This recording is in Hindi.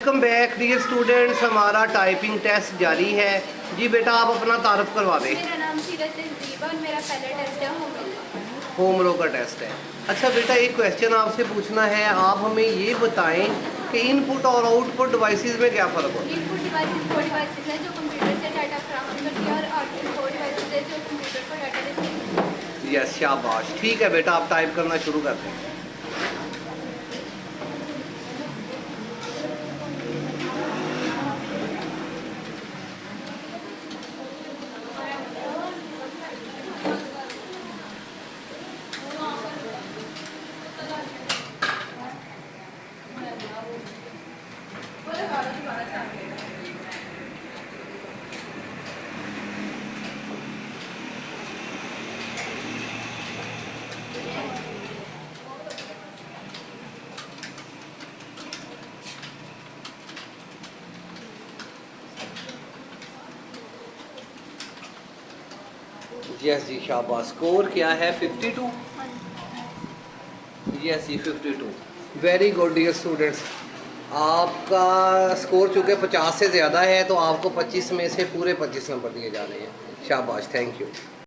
वेलकम बैक डियर स्टूडेंट्स, हमारा टाइपिंग टेस्ट जारी है। जी बेटा, आप अपना तारुफ करवा दें। मेरा नाम सीरत तहजीब और मेरा पहला टेस्ट है होम लो का टेस्ट है। अच्छा बेटा, एक क्वेश्चन आपसे पूछना है। आप हमें ये बताएं कि इनपुट और आउटपुट डिवाइसेस में क्या फ़र्क होता है। इनपुट डिवाइसेस वो डिवाइसेस हैं जो कंप्यूटर से डाटा फराहम करती है और आउटपुट वो डिवाइसेस हैं जो कंप्यूटर को डाटा रिसीव करती है। यस, शाबाश। ठीक है बेटा, आप टाइप करना शुरू करते हैं। यस जी, शाबाश। स्कोर क्या है? 52। यस जी, 52। Very good dear students. आपका स्कोर चूँकि 50 से ज़्यादा है तो आपको 25 में से पूरे 25 नंबर दिए जा रहे हैं। शाबाश, थैंक यू।